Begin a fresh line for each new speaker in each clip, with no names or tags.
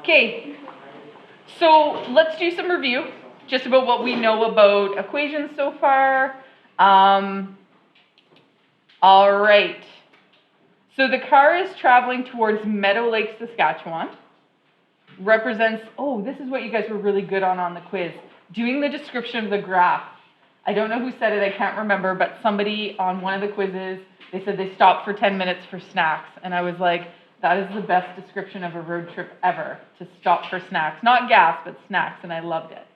Okay, so let's do some review, just about what we know about equations so far. All right. So the car is traveling towards Meadow Lake, Saskatchewan. Represents, oh, this is what you guys were really good on the quiz. Doing the description of the graph. I don't know who said it, I can't remember, but somebody on one of the quizzes, they said they stopped for 10 minutes for snacks. And I was like, that is the best description of a road trip ever, to stop for snacks. Not gas, but snacks, and I loved it.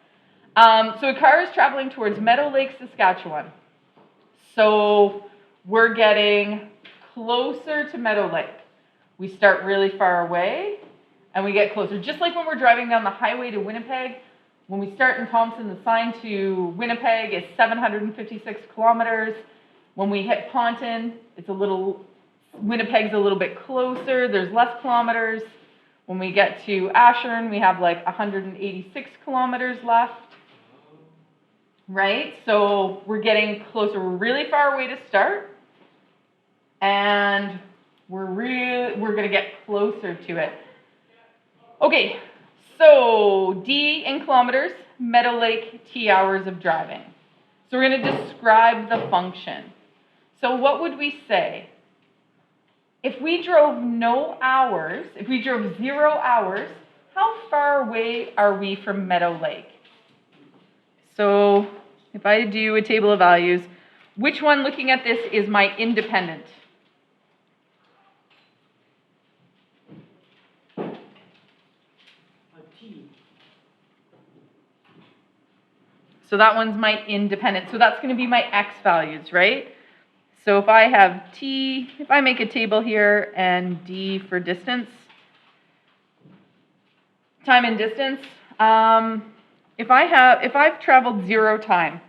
So a car is traveling towards Meadow Lake, Saskatchewan. So we're getting closer to Meadow Lake. We start really far away, and we get closer. Just like when we're driving down the highway to Winnipeg, when we start in Thompson, the sign to Winnipeg is 756 kilometers. When we hit Ponton, Winnipeg's a little bit closer, there's less kilometers. When we get to Ashern, we have like 186 kilometers left, right? So we're getting closer, we're really far away to start, and we're gonna get closer to it. Okay, so D in kilometers, Meadow Lake, T hours of driving. So we're gonna describe the function. So what would we say? If we drove 0 hours, how far away are we from Meadow Lake? So if I do a table of values, which one looking at this is my independent? So that one's my independent. So that's going to be my x values, right? So if I have t, if I make a table here and d for distance, time and distance, if I've traveled 0 time,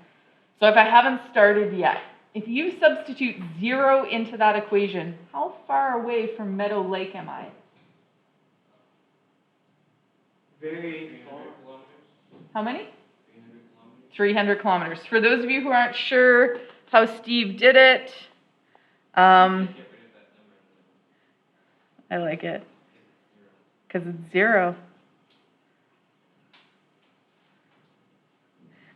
so if I haven't started yet, if you substitute 0 into that equation, how far away from Meadow Lake am I?
Very far.
How many? 300 kilometers. For those of you who aren't sure how Steve did it, I like it because it's 0.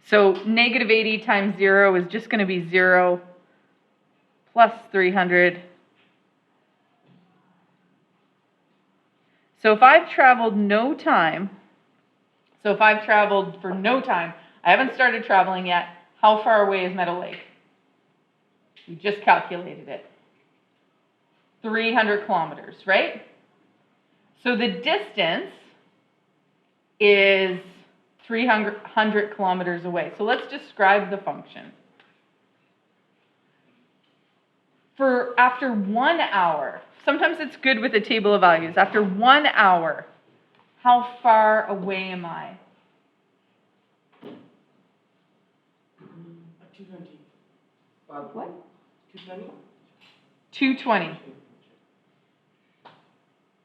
So negative 80 times 0 is just going to be 0 plus 300. So if I've traveled no time, so if I've traveled for no time, I haven't started traveling yet, how far away is Meadow Lake? We just calculated it. 300 kilometers, right? So the distance is 300 kilometers away. So let's describe the function. For after 1 hour, sometimes it's good with a table of values. After 1 hour, how far away am I?
220.
What?
220.
220.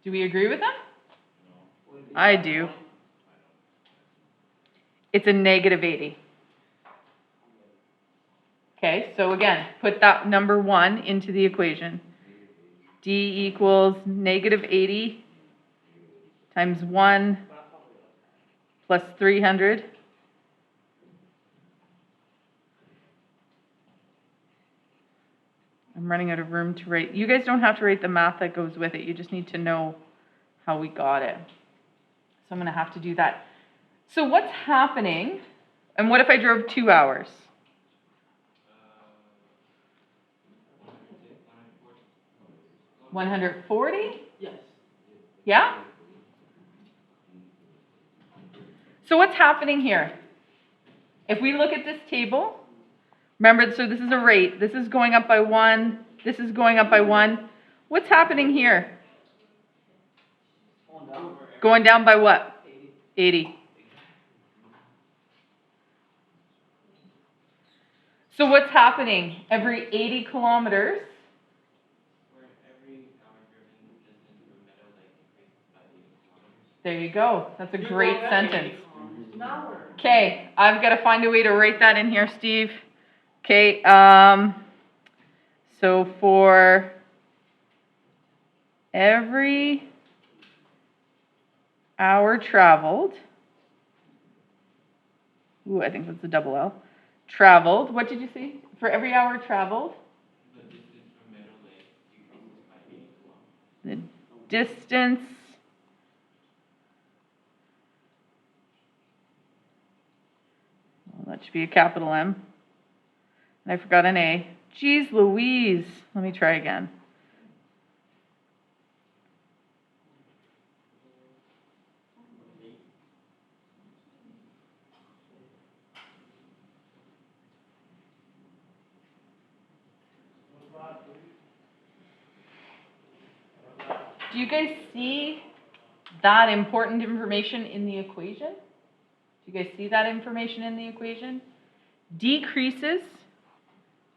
Do we agree with them? I do. It's a negative 80. Okay, so again, put that number 1 into the equation. D equals negative 80 times 1 plus 300. I'm running out of room to write. You guys don't have to write the math that goes with it. You just need to know how we got it. So I'm going to have to do that. So what's happening? And what if I drove 2 hours? 140?
Yes.
Yeah? So what's happening here? If we look at this table, remember, so this is a rate. This is going up by 1. This is going up by 1. What's happening here? Going down by what? 80. So what's happening? Every 80 kilometers, there you go. That's a great sentence. Okay, I've got to find a way to write that in here, Steve. Okay, so for every hour traveled. Ooh, I think that's a double L. Traveled. What did you say? For every hour traveled?
The distance from Meadow Lake decreases by 80 kilometers.
The distance that should be a capital M. And I forgot an A. Geez Louise. Let me try again. Do you guys see that important information in the equation? Do you guys see that information in the equation? Decreases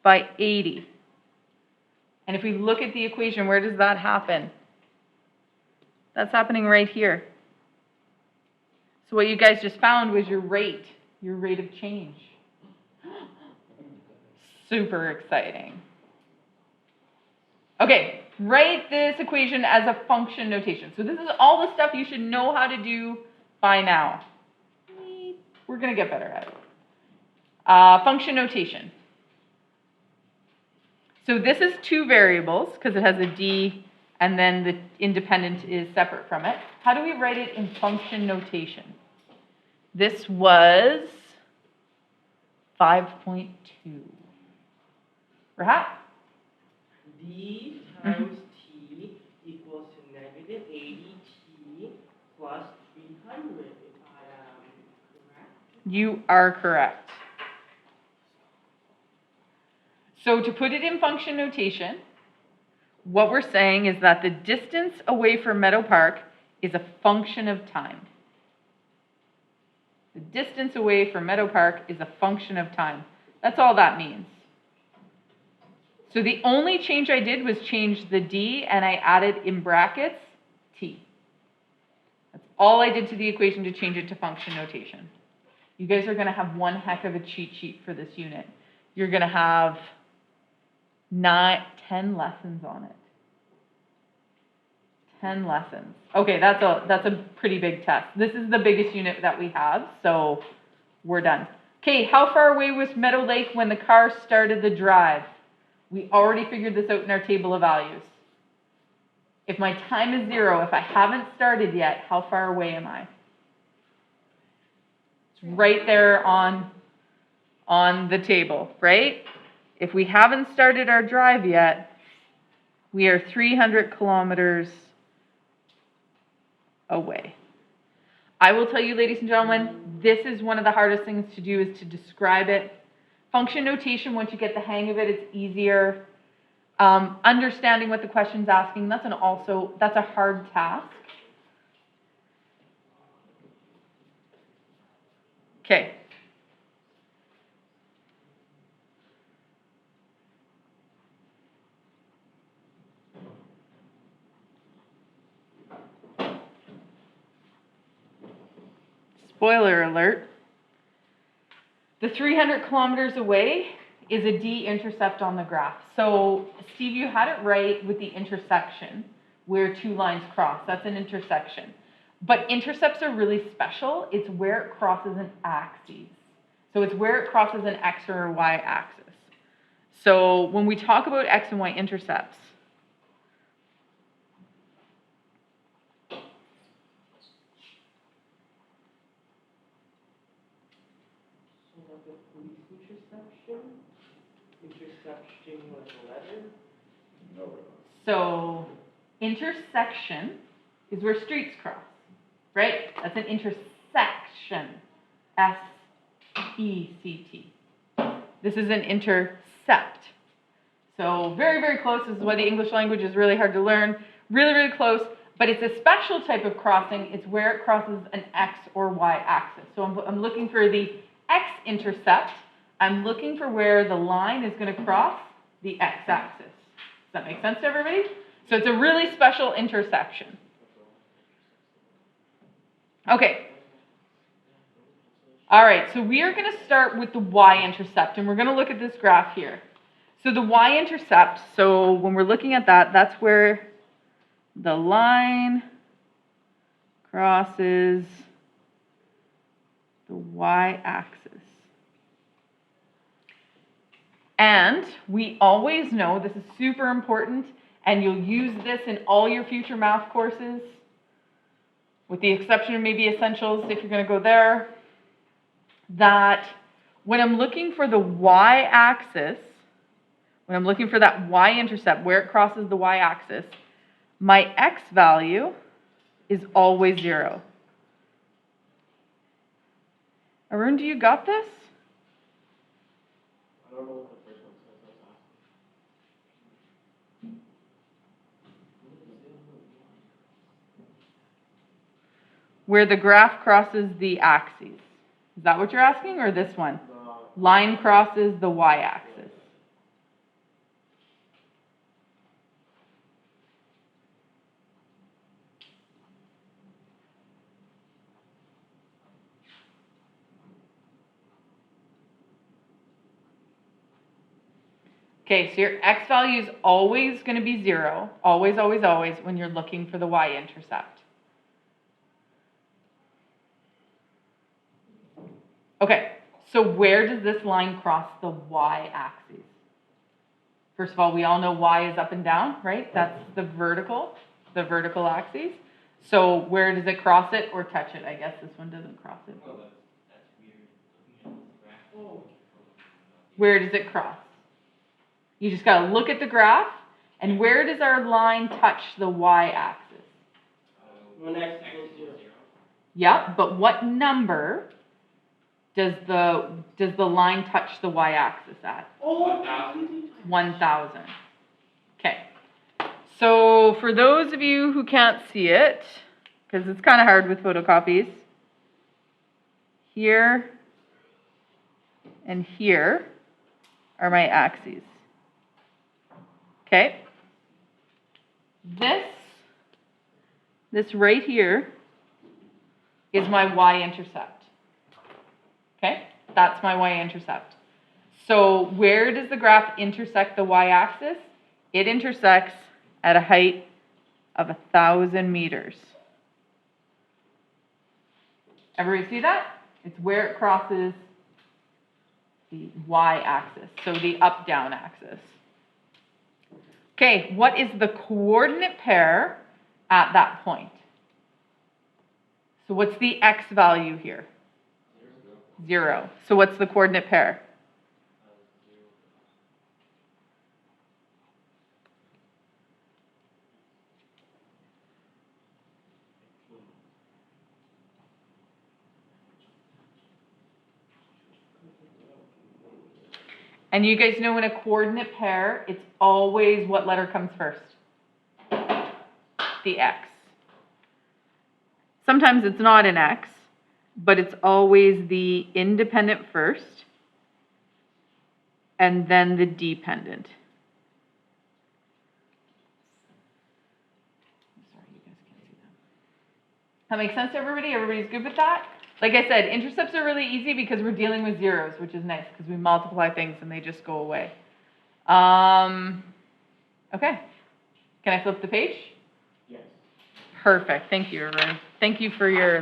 by 80. And if we look at the equation, where does that happen? That's happening right here. So what you guys just found was your rate of change. Super exciting. Okay, write this equation as a function notation. So this is all the stuff you should know how to do by now. We're going to get better at it. Function notation. So this is two variables because it has a d and then the independent is separate from it. How do we write it in function notation? This was 5.2. Rahat?
D times t equals to negative 80t plus 300, if I am correct.
You are correct. So to put it in function notation, what we're saying is that the distance away from Meadow Park is a function of time. The distance away from Meadow Park is a function of time. That's all that means. So the only change I did was change the d and I added in brackets t. That's all I did to the equation to change it to function notation. You guys are going to have one heck of a cheat sheet for this unit. You're going to have 10 lessons on it. 10 lessons. Okay, that's a pretty big test. This is the biggest unit that we have, so we're done. Okay, how far away was Meadow Lake when the car started the drive? We already figured this out in our table of values. If my time is 0, if I haven't started yet, how far away am I? It's right there on the table, right? If we haven't started our drive yet, we are 300 kilometers away. I will tell you, ladies and gentlemen, this is one of the hardest things to do, is to describe it. Function notation, once you get the hang of it, it's easier. Understanding what the question's asking, that's a hard task. Okay. Spoiler alert. The 300 kilometers away is a d-intercept on the graph. So, Steve, you had it right with the intersection where two lines cross. That's an intersection. But intercepts are really special. It's where it crosses an axis. So it's where it crosses an x or a y axis. So when we talk about x and y intercepts,
Intersection was a letter? No.
so intersection is where streets cross, right? That's an intersection. S-E-C-T. This is an intercept. So very, very close. This is why the English language is really hard to learn. Really, really close. But it's a special type of crossing. It's where it crosses an x or y axis. So I'm looking for the x-intercept. I'm looking for where the line is going to cross the x-axis. Does that make sense to everybody? So it's a really special intersection. Okay. All right, so we are going to start with the y-intercept, and we're going to look at this graph here. So the y-intercept, so when we're looking at that, that's where the line crosses the y-axis. And we always know, this is super important, and you'll use this in all your future math courses, with the exception of maybe essentials if you're going to go there, that when I'm looking for the y-axis, when I'm looking for that y-intercept, where it crosses the y-axis, my x value is always 0. Arun, do you got this?
I don't know what the first one says, that's awesome.
Where the graph crosses the axes. Is that what you're asking, or this one? Line crosses the y-axis. Okay, so your x value is always going to be 0, always, always, always, when you're looking for the y-intercept. Okay, so where does this line cross the y-axis? First of all, we all know y is up and down, right? That's the vertical axis. So where does it cross it or touch it? I guess this one doesn't cross it.
Well, that's weird. Looking at this graph. Oh.
Where does it cross? You just got to look at the graph, and where does our line touch the y-axis?
When x equals 0.
Yep, but what number does the line touch the y-axis at?
1,000.
1,000. Okay. So for those of you who can't see it, because it's kind of hard with photocopies, here and here are my axes. Okay. This right here is my y-intercept. Okay, that's my y-intercept. So where does the graph intersect the y-axis? It intersects at a height of 1,000 meters. Everybody see that? It's where it crosses the y-axis, so the up-down axis. Okay, what is the coordinate pair at that point? So what's the x value here? 0. So what's the coordinate pair?
0.
And you guys know in a coordinate pair, it's always what letter comes first? The x. Sometimes it's not an x, but it's always the independent first, and then the dependent. Sorry, you guys can't see that. That makes sense to everybody? Everybody's good with that? Like I said, intercepts are really easy because we're dealing with zeros, which is nice because we multiply things and they just go away. Okay. Can I flip the page?
Yes.
Perfect. Thank you, Arun. Thank you for your,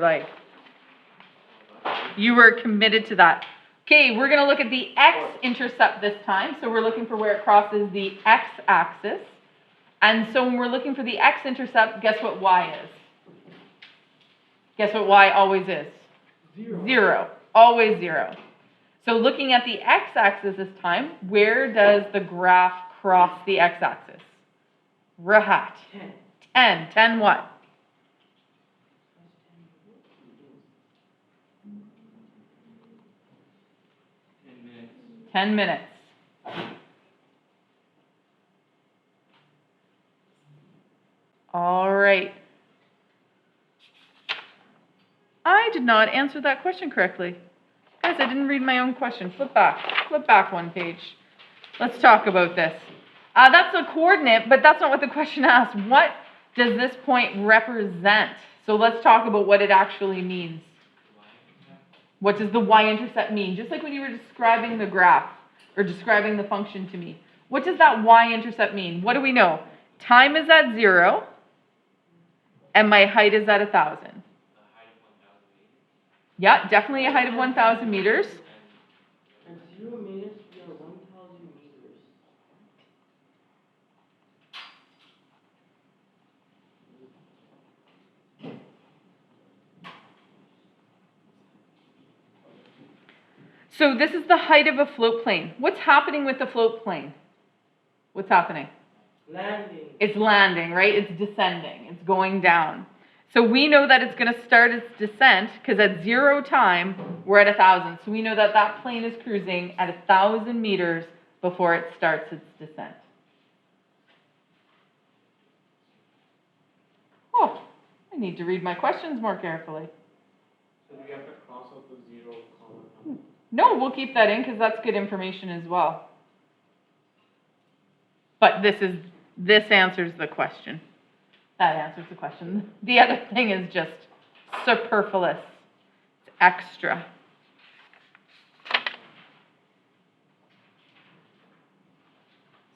you were committed to that. Okay, we're going to look at the x-intercept this time. So we're looking for where it crosses the x-axis. And so when we're looking for the x-intercept, guess what y is? Guess what y always is? 0. Always 0. So looking at the x-axis this time, where does the graph cross the x-axis? Rahat. 10. 10 what? 10 minutes. All right. I did not answer that question correctly. Guys, I didn't read my own question. Flip back one page. Let's talk about this. That's a coordinate, but that's not what the question asks. What does this point represent? So let's talk about what it actually means. What does the y-intercept mean? Just like when you were describing the graph or describing the function to me. What does that y-intercept mean? What do we know? Time is at 0 and my height is at 1,000. Yeah, definitely a height of 1,000 meters.
And 0 minutes, we are 1,000 meters.
So this is the height of a float plane. What's happening with the float plane? What's happening?
Landing.
It's landing, right? It's descending. It's going down. So we know that it's going to start its descent because at 0 time, we're at 1,000. So we know that that plane is cruising at 1,000 meters before it starts its descent. Oh, I need to read my questions more carefully.
So we have to cross out the 0 column.
No, we'll keep that in because that's good information as well. But this answers the question. That answers the question. The other thing is just superfluous. It's extra.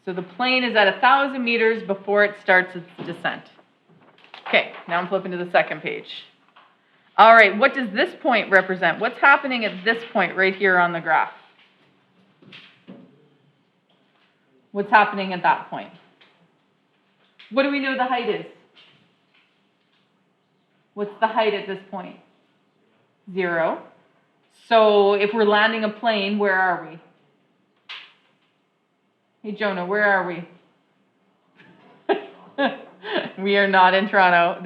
So the plane is at 1,000 meters before it starts its descent. Okay, now I'm flipping to the second page. All right, what does this point represent? What's happening at this point right here on the graph? What's happening at that point? What do we know the height is? What's the height at this point? 0. So if we're landing a plane, where are we? Hey, Jonah, where are we? We are not in Toronto.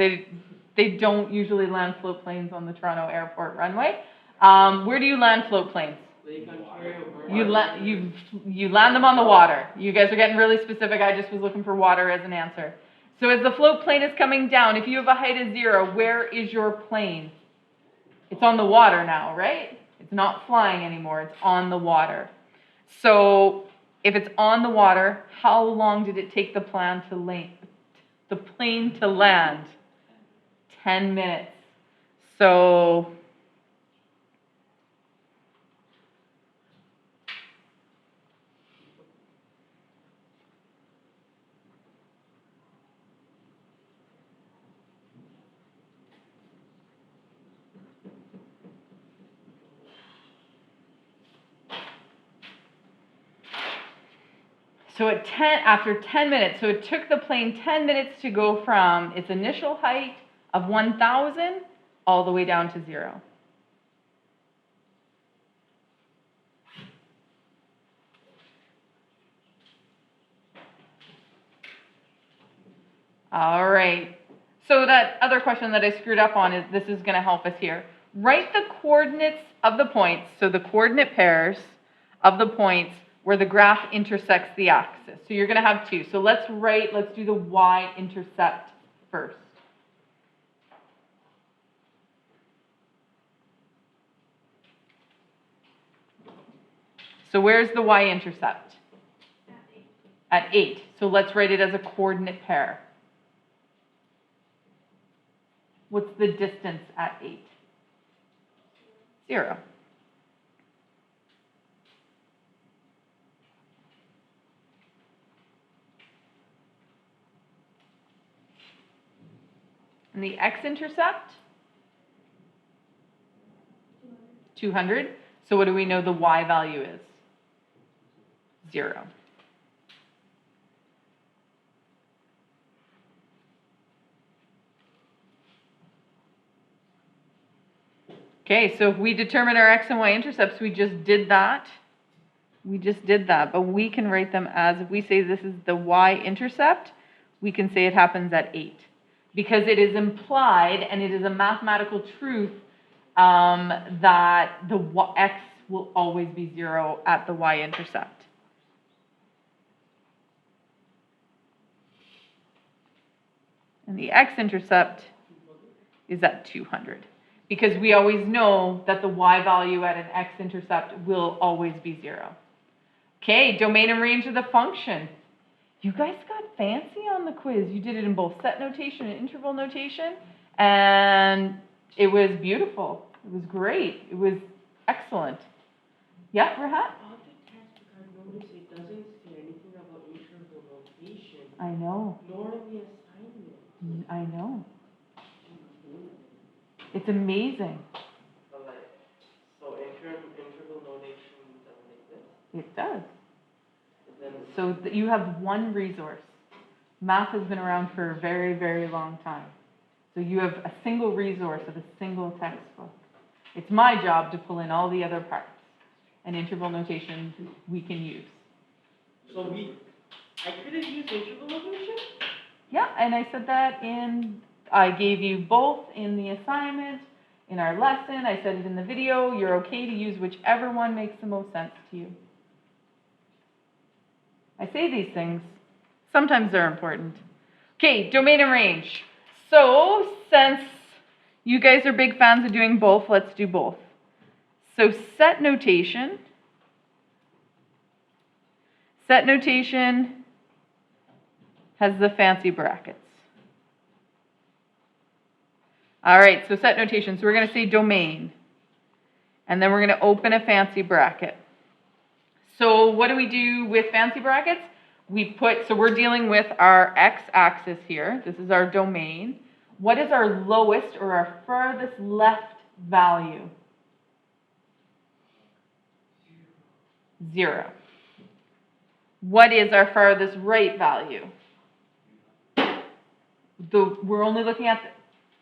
They don't usually land float planes on the Toronto Airport runway. Where do you land float planes?
Lake Ontario.
You land them on the water. You guys are getting really specific. I just was looking for water as an answer. So as the float plane is coming down, if you have a height of 0, where is your plane? It's on the water now, right? It's not flying anymore. It's on the water. So if it's on the water, how long did it take the plane to land? 10 minutes. So after 10 minutes, so it took the plane 10 minutes to go from its initial height of 1,000 all the way down to 0. All right. So that other question that I screwed up on is this is going to help us here. Write the coordinates of the points, so the coordinate pairs of the points where the graph intersects the axis. So you're going to have 2. So let's do the y-intercept first. So where's the y-intercept? At 8. So let's write it as a coordinate pair. What's the distance at 8? 0. And the x-intercept? 200. So what do we know the y value is? 0. Okay, so if we determine our x and y intercepts, we just did that. But we can write them as, if we say this is the y-intercept, we can say it happens at 8. Because it is implied, and it is a mathematical truth, that the x will always be 0 at the y-intercept. And the x-intercept is at 200. Because we always know that the y value at an x-intercept will always be 0. Okay, domain and range of the function. You guys got fancy on the quiz. You did it in both set notation and interval notation, and it was beautiful. It was great. It was excellent. Yeah, Rahat?
On the textbook, I noticed it doesn't say anything about interval notation.
I know.
Nor in the assignment.
I know. It's amazing.
But like,
It does.
Then
So you have one resource. Math has been around for a very, very long time. So you have a single resource of a single textbook. It's my job to pull in all the other parts. And interval notation we can use.
so I couldn't use interval notation?
Yeah, and I said that I gave you both in the assignment, in our lesson, I said it in the video. You're okay to use whichever one makes the most sense to you. I say these things, sometimes they're important. Okay, domain and range. So, since you guys are big fans of doing both, let's do both. So, set notation has the fancy brackets. All right, so set notation. So we're going to say domain. And then we're going to open a fancy bracket. So what do we do with fancy brackets? So we're dealing with our x-axis here. This is our domain. What is our lowest or our farthest left value? 0. What is our farthest right value? We're only looking at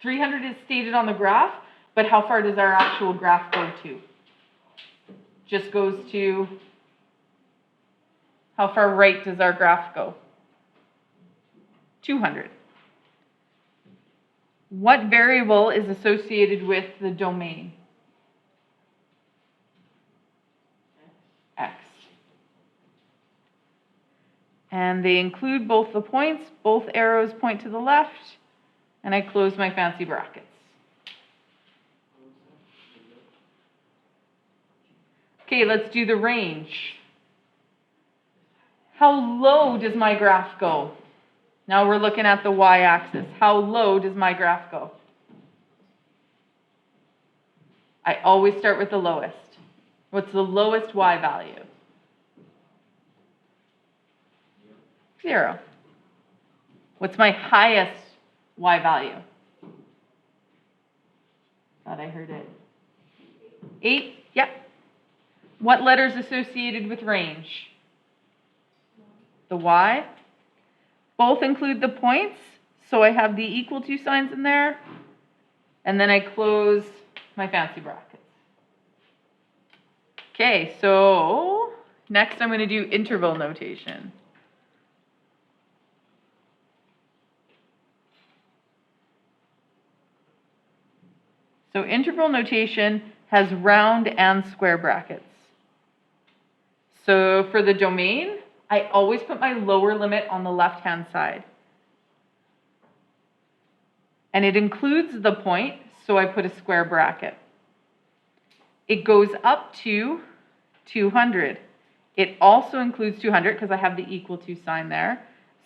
300 is stated on the graph, but how far does our actual graph go to? Just goes to, how far right does our graph go? 200. What variable is associated with the domain? X. And they include both the points, both arrows point to the left, and I close my fancy brackets. Okay, let's do the range. How low does my graph go? Now we're looking at the y-axis. How low does my graph go? I always start with the lowest. What's the lowest y value? 0. What's my highest y value? Thought I heard it. 8? Yep. What letter's associated with range? The y. Both include the points, so I have the equal to signs in there. And then I close my fancy brackets. Okay, so next I'm going to do interval notation. So interval notation has round and square brackets. So for the domain, I always put my lower limit on the left-hand side. And it includes the point, so I put a square bracket. It goes up to 200. It also includes 200 because I have the equal to sign there.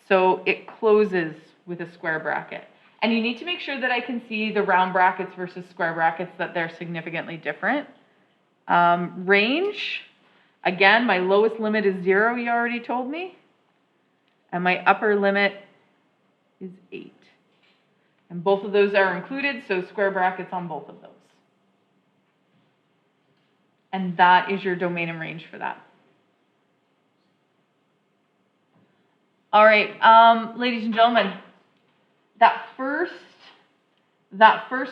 So it closes with a square bracket. And you need to make sure that I can see the round brackets versus square brackets, that they're significantly different. Range, again, my lowest limit is 0, you already told me. And my upper limit is 8. And both of those are included, so square brackets on both of those. And that is your domain and range for that. All right, ladies and gentlemen, that first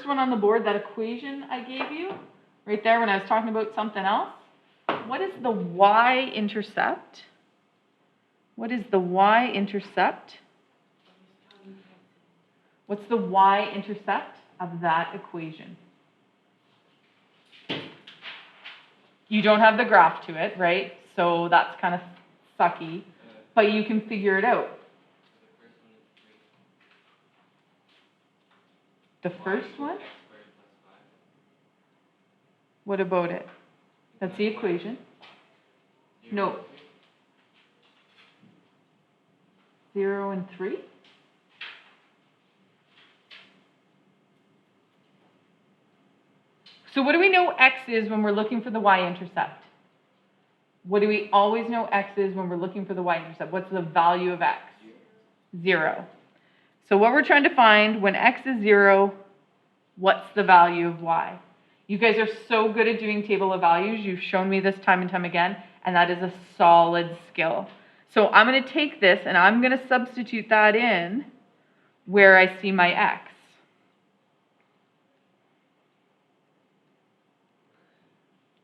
one on the board, that equation I gave you, right there when I was talking about something else, what is the y-intercept? What is the y-intercept? What's the y-intercept of that equation? You don't have the graph to it, right? So that's kind of sucky, but you can figure it out. The first one? What about it? That's the equation. No. 0 and 3? So what do we know x is when we're looking for the y-intercept? What do we always know x is when we're looking for the y-intercept? What's the value of x? 0. So what we're trying to find, when x is 0, what's the value of y? You guys are so good at doing table of values. You've shown me this time and time again. and that is a solid skill. So I'm going to take this and I'm going to substitute that in where I see my x.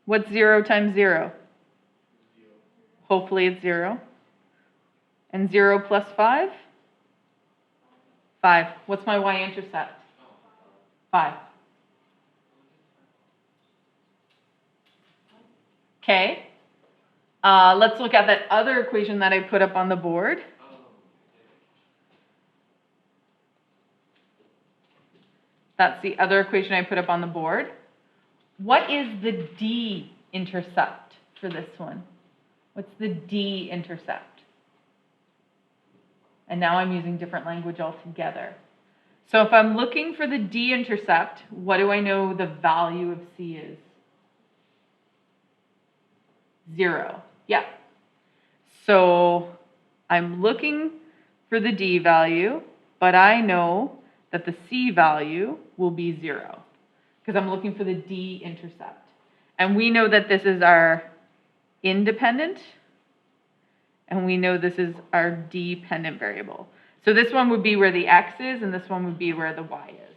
What's 0 times 0? Hopefully it's 0. And 0 plus 5? 5. What's my y-intercept? 5. Okay. Let's look at that other equation that I put up on the board. That's the other equation I put up on the board. What is the d-intercept for this one? What's the d-intercept? And now I'm using different language altogether. So if I'm looking for the d-intercept, what do I know the value of c is? 0. Yeah. So I'm looking for the d value, but I know that the c value will be 0 because I'm looking for the d-intercept. And we know that this is our independent, and we know this is our dependent variable. So this one would be where the x is, and this one would be where the y is.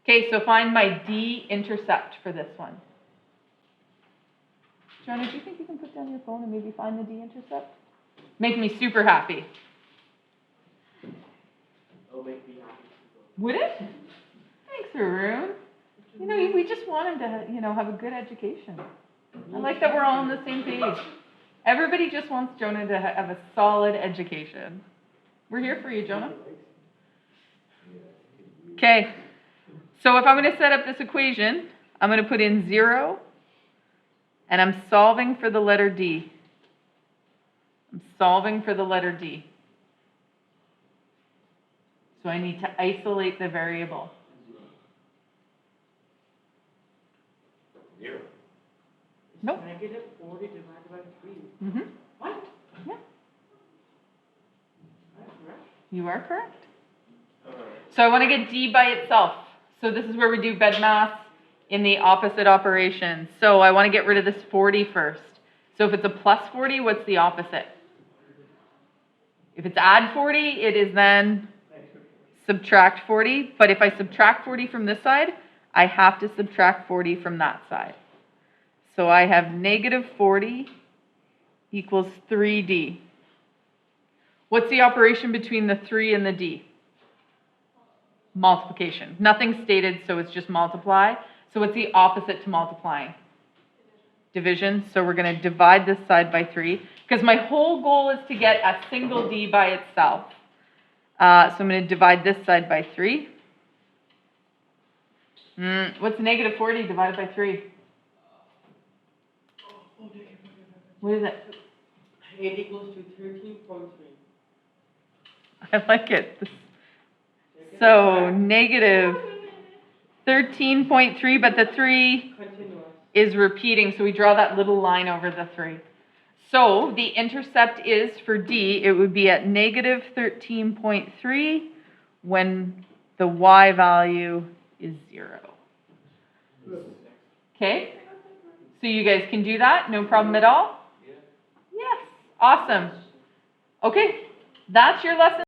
Okay, so find my d-intercept for this one. Joanna, do you think you can put down your phone and maybe find the d-intercept? Make me super happy.
It'll make me happy.
Would it? Thanks, Arun. You know, we just want him to, have a good education. I like that we're all on the same page. Everybody just wants Jonah to have a solid education. We're here for you, Jonah. Okay. So if I'm going to set up this equation, I'm going to put in 0, and I'm solving for the letter D. I'm solving for the letter D. So I need to isolate the variable.
0.
Nope.
Negative 40 divided by 3.
Mm-hmm.
What?
Yeah,
That's correct.
you are correct. So I want to get D by itself. So this is where we do BEDMAS in the opposite operation. So I want to get rid of this 40 first. So if it's a plus 40, what's the opposite? If it's add 40, it is then subtract 40. But if I subtract 40 from this side, I have to subtract 40 from that side. So I have negative 40 equals 3D. What's the operation between the 3 and the D? Multiplication. Nothing stated, so it's just multiply. So what's the opposite to multiplying? Division. So we're going to divide this side by 3, because my whole goal is to get a single D by itself. So I'm going to divide this side by 3. What's negative 40 divided by 3? What is it?
8 equals to 13.3.
I like it. So negative 13.3, but the 3
Continuous.
is repeating, so we draw that little line over the 3. So the intercept is for D, it would be at negative 13.3 when the y value is 0. Okay? So you guys can do that, no problem at all? Yes. Awesome. Okay, that's your lesson.